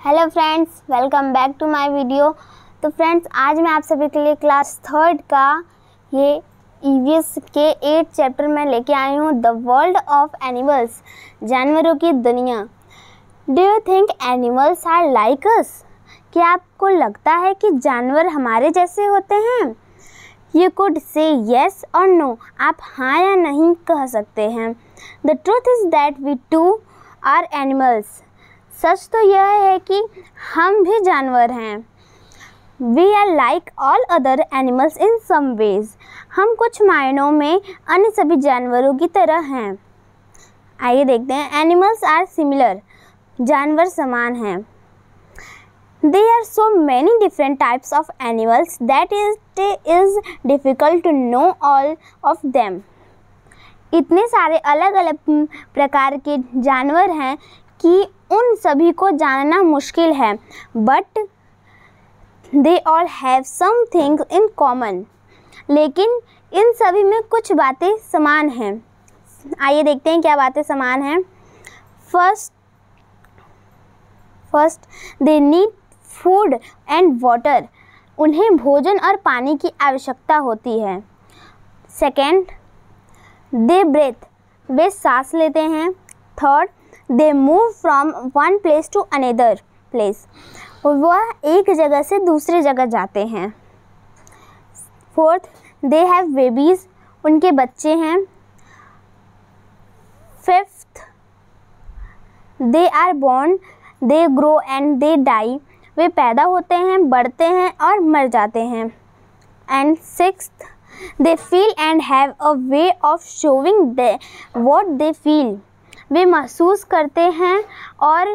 Hello friends, welcome back to my video. तो friends, आज मैं आप सभी के लिए क्लास 3 का ये ईवीएस के 8 चैप्टर में लेके आई हूँ, द वर्ल्ड ऑफ एनिमल्स, जानवरों की दुनिया। Do you think animals are like us? क्या आपको लगता है कि जानवर हमारे जैसे होते हैं? You could say yes or no, आप हाँ या नहीं कह सकते हैं। The truth is that we too are animals. सच तो यह है कि हम भी जानवर हैं। We are like all other animals in some ways. हम कुछ मायनों में अन्य सभी जानवरों की तरह हैं। आइए देखते हैं। Animals are similar. जानवर समान हैं। There are so many different types of animals that it is difficult to know all of them. इतने सारे अलग अलग प्रकार के जानवर हैं कि उन सभी को जानना मुश्किल है। But they all have some things in common. लेकिन इन सभी में कुछ बातें समान हैं। आइए देखते हैं क्या बातें समान हैं। First, they need food and water. उन्हें भोजन और पानी की आवश्यकता होती है। सेकेंड, दे ब्रेथ। वे सांस लेते हैं। Third, they move from one place to another place. वह एक जगह से दूसरे जगह जाते हैं। Fourth, they have babies. उनके बच्चे हैं। Fifth, they are born, they grow and they die. वे पैदा होते हैं, बढ़ते हैं और मर जाते हैं। And sixth, they feel and have a way of showing what they feel. वे महसूस करते हैं और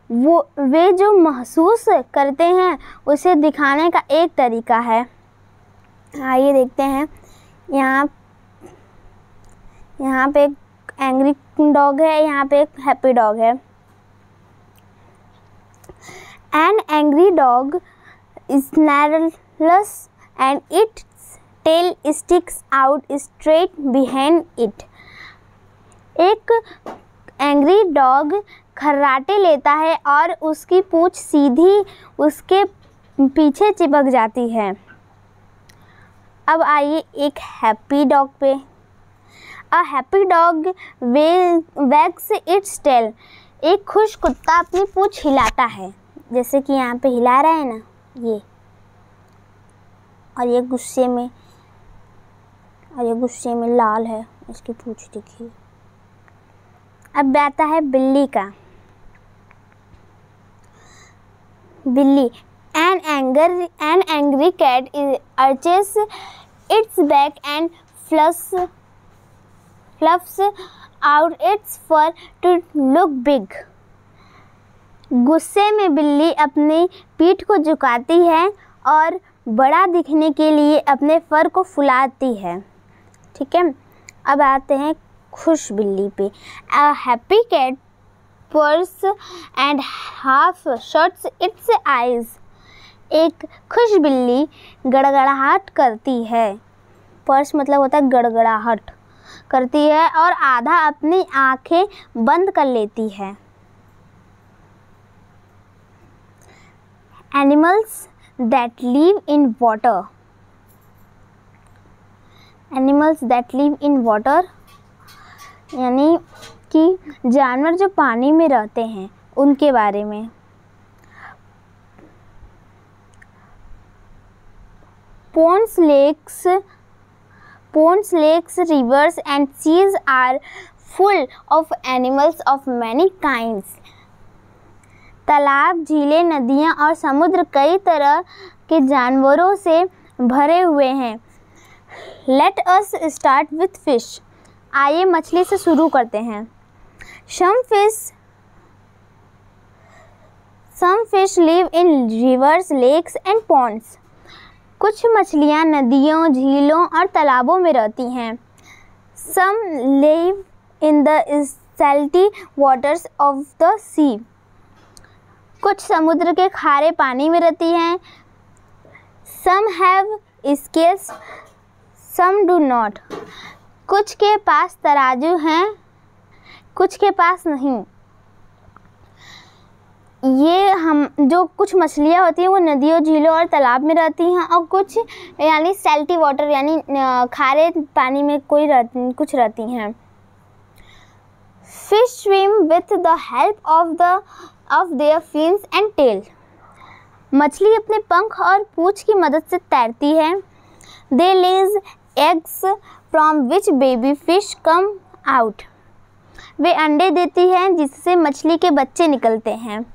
वे जो महसूस करते हैं उसे दिखाने का एक तरीका है। आइए देखते हैं। यहाँ पे एक एंग्री डॉग है, यहाँ पे एक हैप्पी डॉग है। An angry dog is snarls and its tail sticks out straight behind it. एक एंग्री डॉग खर्राटे लेता है और उसकी पूंछ सीधी उसके पीछे चिपक जाती है। अब आइए एक हैप्पी डॉग पे। A happy dog wags its tail. एक खुश कुत्ता अपनी पूंछ हिलाता है, जैसे कि यहाँ पे हिला रहा है ना ये। और ये गुस्से में लाल है, इसकी पूंछ देखिए। अब आता है बिल्ली का। बिल्ली, an angry cat arches its back and fluffs out its fur to look big. गुस्से में बिल्ली अपनी पीठ को झुकाती है और बड़ा दिखने के लिए अपने फर को फुलाती है। ठीक है। अब आते हैं खुश बिल्ली पे। A happy cat purrs and half shuts its eyes. एक खुश बिल्ली गड़गड़ाहट करती है। पर्स मतलब होता है गड़गड़ाहट करती है और आधा अपनी आंखें बंद कर लेती है। Animals that live in water. Animals that live in water यानी कि जानवर जो पानी में रहते हैं उनके बारे में। Ponds, lakes, rivers and seas are full of animals of many kinds. तालाब, झीलें, नदियाँ और समुद्र कई तरह के जानवरों से भरे हुए हैं। Let us start with fish. आइए मछली से शुरू करते हैं। Some fish live in rivers, lakes and ponds. कुछ मछलियाँ नदियों, झीलों और तालाबों में रहती हैं। Some live in the salty waters of the sea. कुछ समुद्र के खारे पानी में रहती हैं। Some have scales, some do not. कुछ के पास तराजू हैं, कुछ के पास नहीं। ये जो कुछ मछलियाँ होती हैं वो नदियों, झीलों और तालाब में रहती हैं, और कुछ यानी सैल्टी वाटर यानी खारे पानी में कुछ रहती हैं। Fish swim with the help of their fins and tail. मछली अपने पंख और पूंछ की मदद से तैरती है। They lays eggs from which baby fish come out. वे अंडे देती हैं जिससे मछली के बच्चे निकलते हैं।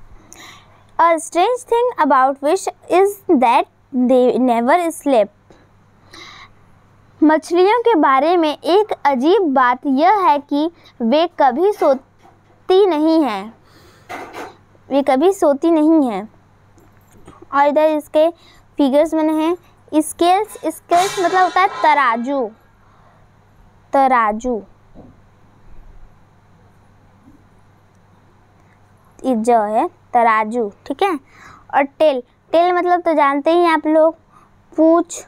A strange thing about fish is that they never sleep. मछलियों के बारे में एक अजीब बात यह है कि वे कभी सोती नहीं हैं। और इधर इसके फिगर्स बने हैं। स्केल्स मतलब होता है तराजू। जो है तराजू, ठीक है। और टेल मतलब तो जानते ही हैं आप लोग, पूंछ।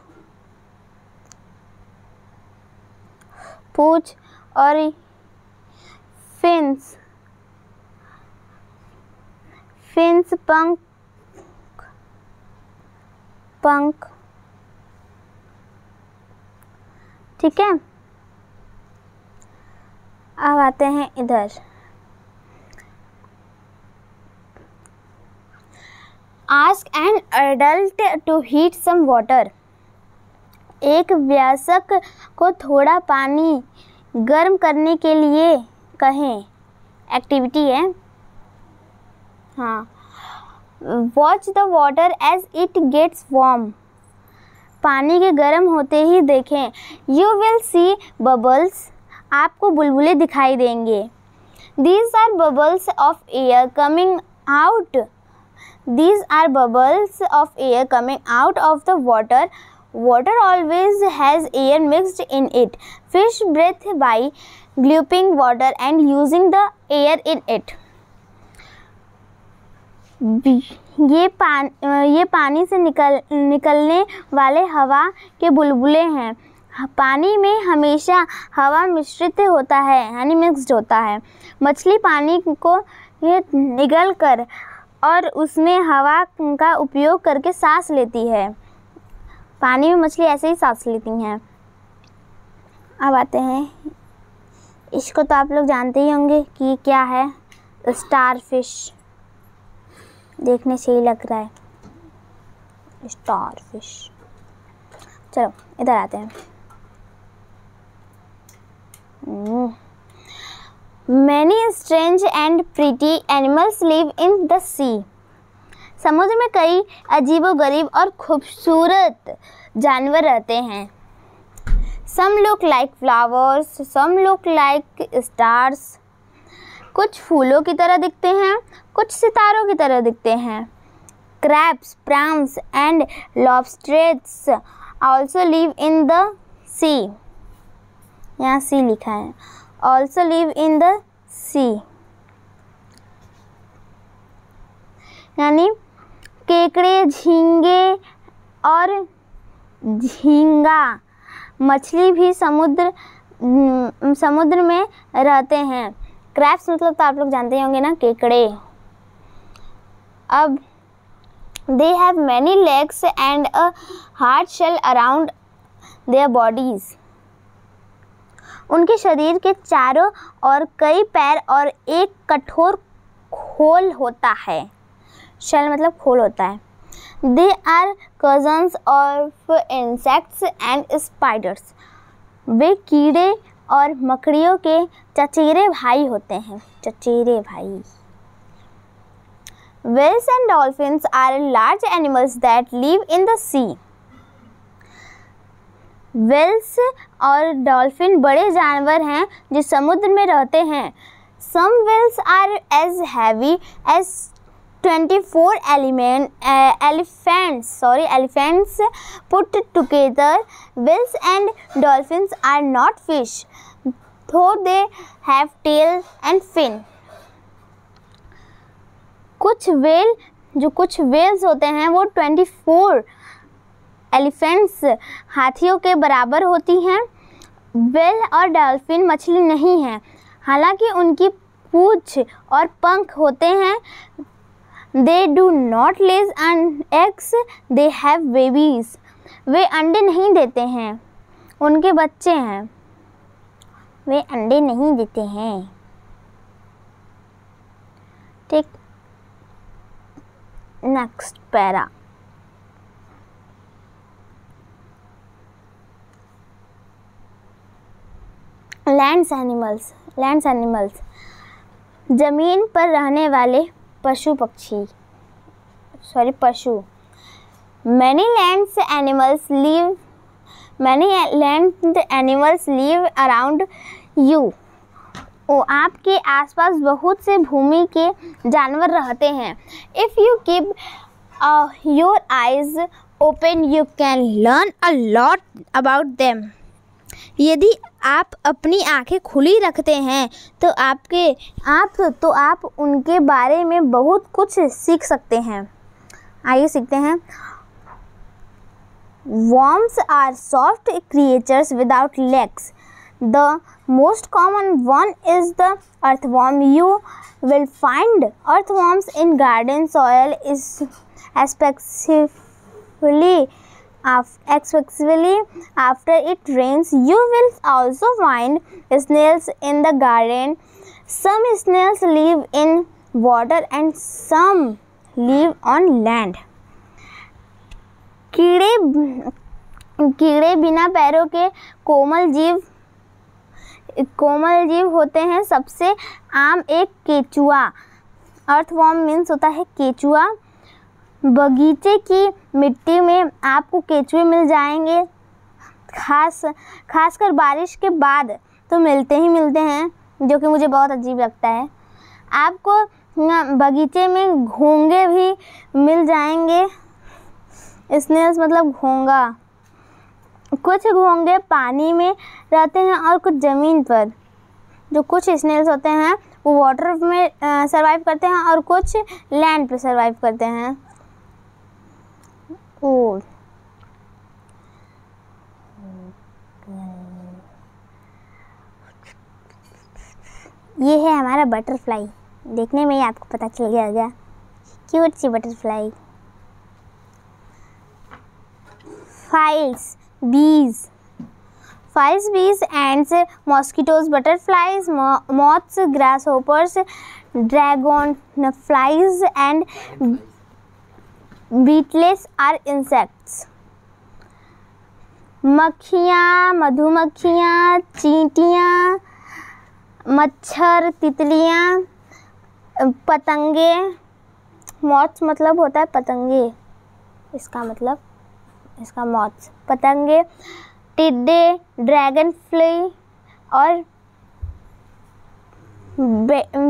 और फिन्स पंख, ठीक है। अब आते हैं इधर। Ask an adult to heat some water. एक वयस्क को थोड़ा पानी गर्म करने के लिए कहें। एक्टिविटी है, हाँ। Watch the water as it gets warm. पानी के गर्म होते ही देखें। You will see bubbles. आपको बुलबुले दिखाई देंगे। These are bubbles of air coming out. These are bubbles of air coming out of the water. Water always has air mixed in it. Fish breathe by gulping water and using the air in it. ये पानी से निकलने वाले हवा के बुलबुले हैं। पानी में हमेशा हवा मिश्रित होता है यानी मिक्स्ड होता है। मछली पानी को ये निगल कर और उसमें हवा का उपयोग करके सांस लेती है। पानी में मछली ऐसे ही सांस लेती हैं। अब आते हैं, इसको तो आप लोग जानते ही होंगे कि क्या है, स्टार फिश। देखने से ही लग रहा है स्टार फिश। चलो इधर आते हैं। Many strange and pretty animals live in the sea. समुद्र में कई अजीबोगरीब और खूबसूरत जानवर रहते हैं। Some look like flowers, some look like stars. कुछ फूलों की तरह दिखते हैं, कुछ सितारों की तरह दिखते हैं। Crabs, prawns and lobsters also live in the sea. यहाँ sea लिखा है। Also live in the sea. यानी केकड़े, झींगे और झींगा मछली भी समुद्र में रहते हैं। क्रैब्स मतलब तो आप लोग जानते ही होंगे ना, केकड़े। अब they have many legs and a hard shell around their bodies. उनके शरीर के चारों ओर कई पैर और एक कठोर खोल होता है। शेल मतलब खोल होता है। They are cousins of insects and spiders. वे कीड़े और मकड़ियों के चचेरे भाई होते हैं। चचेरे भाई। Whales and dolphins are large animals that live in the sea. Whales और डॉल्फिन बड़े जानवर हैं जो समुद्र में रहते हैं। Some whales are as heavy as 24 elephants put together. Whales and dolphins are not fish, though they have tail and fin. कुछ वेल्स होते हैं वो 24 एलिफेंट्स हाथियों के बराबर होती हैं। वेल और डॉल्फिन मछली नहीं हैं, हालांकि उनकी पूंछ और पंख होते हैं। They do not lays eggs, they have babies. वे अंडे नहीं देते हैं, उनके बच्चे हैं। वे अंडे नहीं देते हैं। ठीक, नेक्स्ट पैरा। लैंड्स एनिमल्स, जमीन पर रहने वाले पशु। Many land animals live around you. आपके आसपास बहुत से भूमि के जानवर रहते हैं। If you keep your eyes open, you can learn a lot about them. यदि आप अपनी आंखें खुली रखते हैं तो आप उनके बारे में बहुत कुछ सीख सकते हैं। आइए सीखते हैं। Worms are soft creatures without legs. The most common one is the earthworm. You will find earthworms in garden soil, especially after it rains. You will also find snails in the garden. Some snails live in water and some live on land. कीड़े बिना पैरों के कोमल जीव होते हैं। सबसे आम एक केचुआ, अर्थवॉर्म मीन्स होता है केचुआ। बगीचे की मिट्टी में आपको केचुए मिल जाएंगे, खासकर बारिश के बाद तो मिलते हैं, जो कि मुझे बहुत अजीब लगता है। आपको बगीचे में घोंगे भी मिल जाएंगे। स्नेल्स मतलब घोंगा। कुछ घोंगे पानी में रहते हैं और कुछ ज़मीन पर। जो कुछ स्नेल्स होते हैं वो वाटर में सरवाइव करते हैं और कुछ लैंड पे सरवाइव करते हैं। ये है हमारा बटरफ्लाई। देखने में ही आपको पता चल गया होगा, cute C butterfly. Flies, bees, ants, mosquitoes, butterflies, moths, grasshoppers, dragonflies, and beetles are insects. मक्खियाँ, मधुमक्खियाँ, चींटियाँ, मच्छर, तितलियाँ, पतंगे। मॉथ्स मतलब होता है पतंगे, इसका मॉथ्स पतंगे, टिड्डे, ड्रैगन फ्लाई और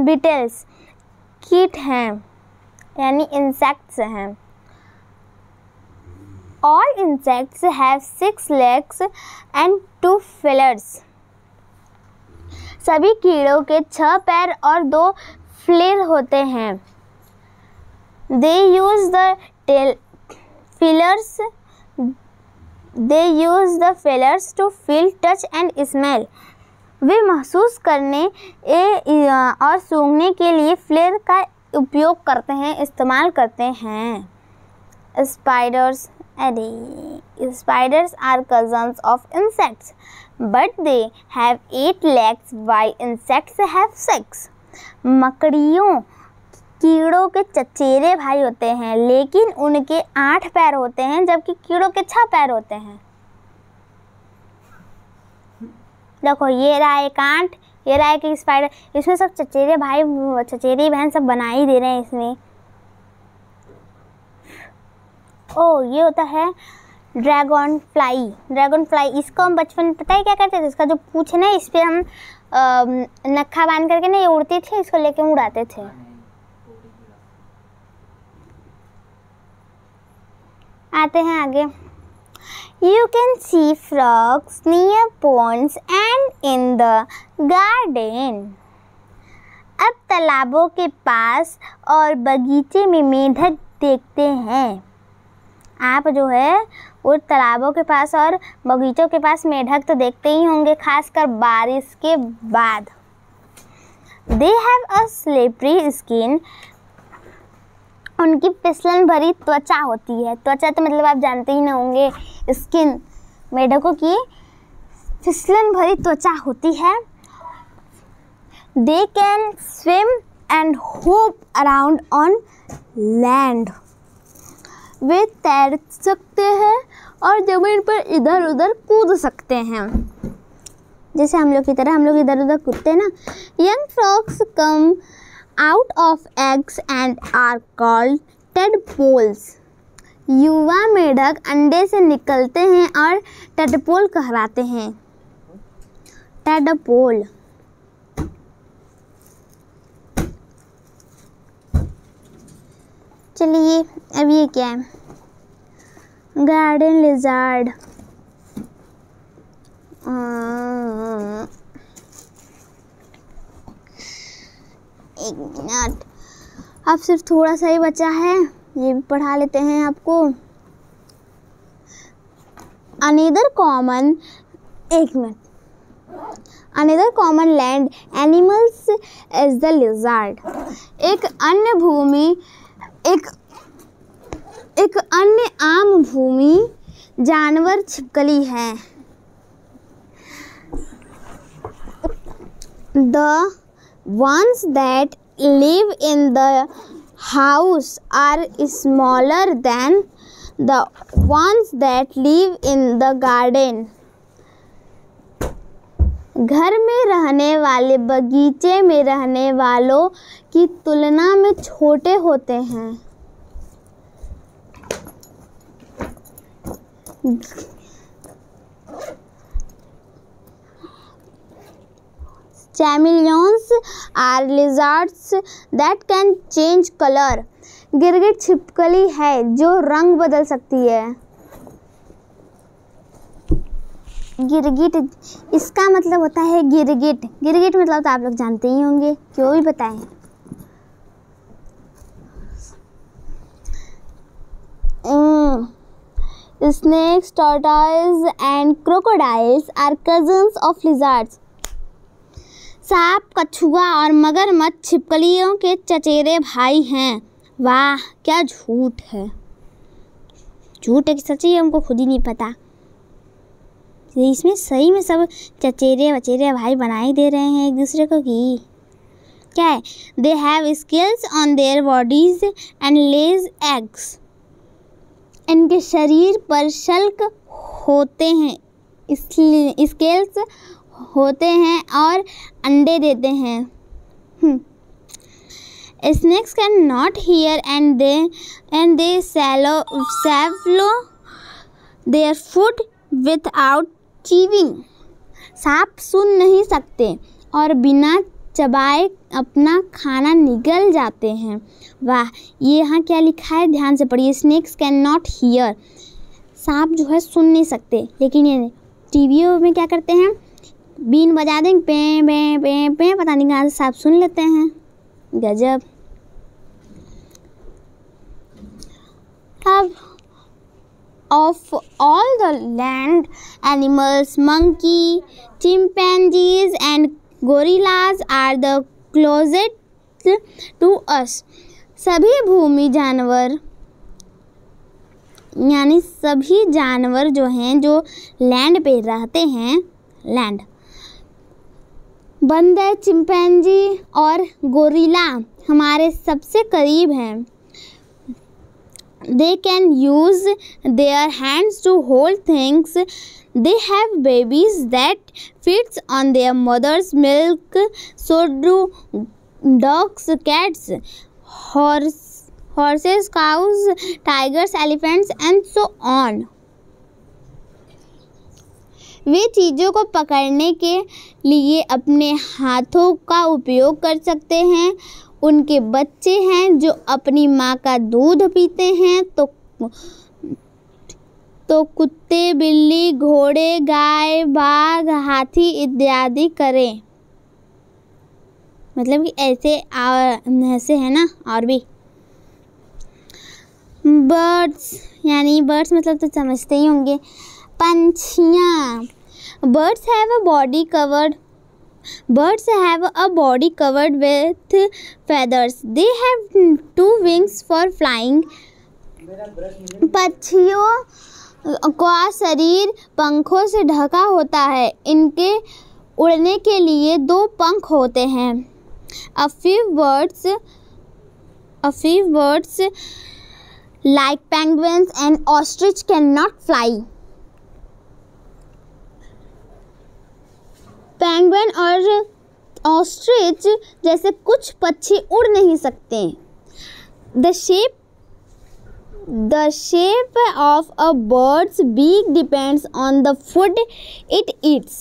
बीटल्स कीट हैं, यानी इंसेक्ट्स हैं। All insects have 6 legs and 2 feelers. सभी कीड़ों के 6 पैर और 2 फ्लेर होते हैं। They use the feelers to feel, touch and smell. वे महसूस करने और सूंघने के लिए फ्लेर का उपयोग करते हैं, इस्तेमाल करते हैं। Spiders are cousins of insects, but they have 8 legs while insects have 6. मकड़ियों कीड़ों के चचेरे भाई होते हैं, लेकिन उनके 8 पैर होते हैं, जबकि कीड़ों के 6 पैर होते हैं। देखो, ये रहा एक आंट, ये रहा एक स्पाइडर। इसमें सब चचेरे भाई चचेरी बहन सब बना ही दे रहे हैं इसमें। ये होता है ड्रैगन फ्लाई। इसको हम बचपन में पता है क्या करते थे? इसका जो पूंछ है ना, इस पर हम नक्खा बांध करके ना ये उड़ती थी, इसको लेके उड़ाते थे। आते हैं आगे। You can see frogs near ponds and in the garden. अब तालाबों के पास और बगीचे में मेढक देखते हैं। आप जो है वो तालाबों के पास और बगीचों के पास मेढक तो देखते ही होंगे, खासकर बारिश के बाद। They have a slippery skin उनकी फिसलन भरी त्वचा होती है। त्वचा तो मतलब आप जानते ही ना होंगे, स्किन। मेढकों की फिसलन भरी त्वचा होती है। They can swim and hop around on land. वे तैर सकते हैं और ज़मीन पर इधर उधर कूद सकते हैं, जैसे हम लोग की तरह हम लोग इधर उधर कूदते हैं ना। Young frogs come out of eggs and are called tadpoles. युवा मेढक अंडे से निकलते हैं और टेडपोल कहलाते हैं। टेडपोल। चलिए अब ये क्या है? Garden lizard. एक मिनट, अब सिर्फ थोड़ा सा ही बचा है, ये भी पढ़ा लेते हैं आपको। अनदर कॉमन, एक minute, another common land animals is the lizard. एक अन्य आम भूमि जानवर छिपकली है। The ones that live in the house are smaller than the ones that live in the garden. घर में रहने वाले बगीचे में रहने वालों की तुलना में छोटे होते हैं। Chameleons are lizards that can change color. गिरगिट छिपकली है जो रंग बदल सकती है। गिरगिट, इसका मतलब होता है गिरगिट। गिरगिट मतलब तो आप लोग जानते ही होंगे, क्यों भी बताएं। Snakes, tortoises and crocodiles are cousins of lizards. सांप, कछुआ और मगरमच्छ छिपकलियों के चचेरे भाई हैं। वाह, क्या झूठ है। झूठ है कि सच्ची है हमको खुद ही नहीं पता। इसमें सही में सब चचेरे बचेरे भाई बना ही दे रहे हैं एक दूसरे को कि क्या है। They have scales on their bodies and Lay's eggs. इनके शरीर पर शल्क होते हैं, स्केल्स होते हैं और अंडे देते हैं। Snakes can not hear and they swallow their food without chewing. सांप सुन नहीं सकते और बिना चबाए अपना खाना निगल जाते हैं। वाह, ये यहाँ क्या लिखा है ध्यान से पढ़िए। Snakes can not hear. सांप जो है सुन नहीं सकते, लेकिन ये टीवी में क्या करते हैं, बीन बजा देंगे, पे पे पे पे, पता नहीं कहाँ से सांप सुन लेते हैं। गजब। अब of all the land animals, monkey, chimpanzees and gorillas are the closest to us. सभी भूमि जानवर यानी सभी जानवर जो हैं जो लैंड पे रहते हैं, लैंड, बंदर, चिंपैंजी और गोरिल्ला हमारे सबसे करीब हैं। They can use their hands to hold things. They have babies that feeds on their mother's milk. So do dogs, cats, horses, cows, tigers, elephants and so on. वे चीज़ों को पकड़ने के लिए अपने हाथों का उपयोग कर सकते हैं। उनके बच्चे हैं जो अपनी माँ का दूध पीते हैं, तो कुत्ते, बिल्ली, घोड़े, गाय, बाघ, हाथी इत्यादि करें। मतलब कि ऐसे है ना, और भी। बर्ड्स यानी बर्ड्स मतलब तो समझते ही होंगे, पंछियाँ। Birds have a body covered, Birds have a body covered with feathers. They have 2 wings for flying. पक्षियों का शरीर पंखों से ढका होता है. इनके उड़ने के लिए 2 पंख होते हैं. A few birds like penguins and ostrich cannot fly. Penguin और ऑस्ट्रिच जैसे कुछ पक्षी उड़ नहीं सकते. The shape of a bird's beak depends on the food it eats.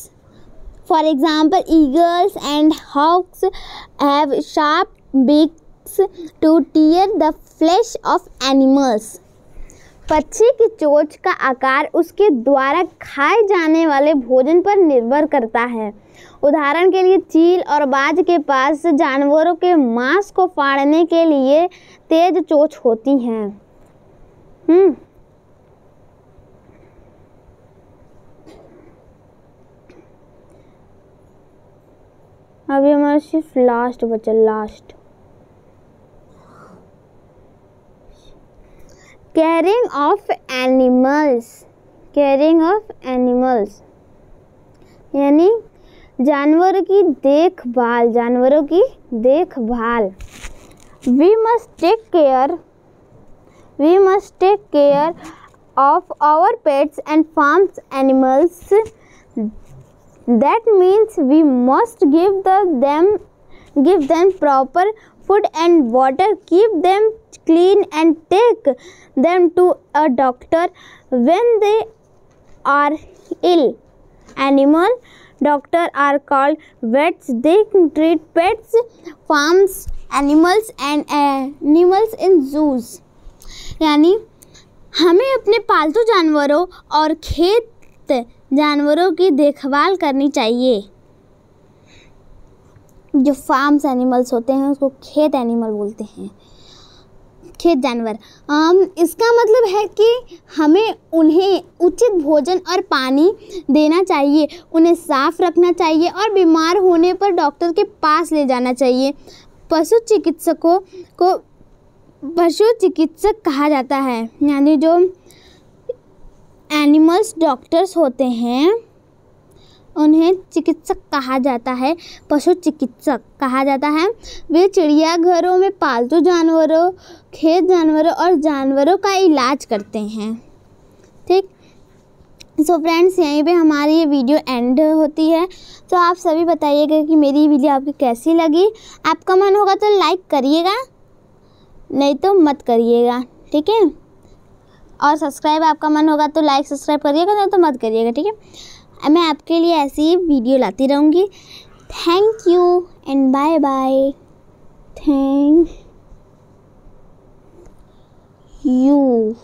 For example, eagles and hawks have sharp beaks to tear the flesh of animals. पक्षी की चोंच का आकार उसके द्वारा खाए जाने वाले भोजन पर निर्भर करता है. उदाहरण के लिए चील और बाज के पास जानवरों के मांस को फाड़ने के लिए तेज चोंच होती हैं. अभी हमारा सिर्फ लास्ट बचा. लास्ट केयरिंग ऑफ एनिमल्स यानी जानवरों की देखभाल. We must take care of our pets and farms animals. That means we must give them proper food and water, keep them clean and take them to a doctor when they are ill. Animal doctors are called vets. They treat pets, farms, animals and animals in zoos. यानी हमें अपने पालतू जानवरों और खेत जानवरों की देखभाल करनी चाहिए. जो फार्म्स एनिमल्स होते हैं उसको खेत एनिमल बोलते हैं, खेत जानवर. इसका मतलब है कि हमें उन्हें उचित भोजन और पानी देना चाहिए, उन्हें साफ रखना चाहिए और बीमार होने पर डॉक्टर के पास ले जाना चाहिए. पशु चिकित्सकों को पशु चिकित्सक कहा जाता है. यानी जो एनिमल्स डॉक्टर्स होते हैं उन्हें चिकित्सक कहा जाता है, पशु चिकित्सक कहा जाता है. वे चिड़ियाघरों में पालतू जानवरों, खेत जानवरों और जानवरों का इलाज करते हैं. ठीक. सो फ्रेंड्स, यहीं पे हमारी ये वीडियो एंड होती है. तो आप सभी बताइएगा कि मेरी वीडियो आपको कैसी लगी. आपका मन होगा तो लाइक करिएगा, नहीं तो मत करिएगा. ठीक है. और सब्सक्राइब आपका मन होगा तो लाइक सब्सक्राइब करिएगा, नहीं तो मत करिएगा. ठीक है. मैं आपके लिए ऐसी ही वीडियो लाती रहूँगी. Thank you and bye bye. Thank you.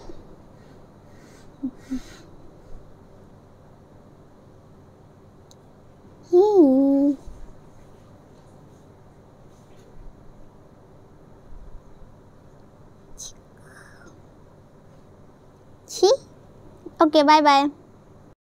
Okay, bye bye.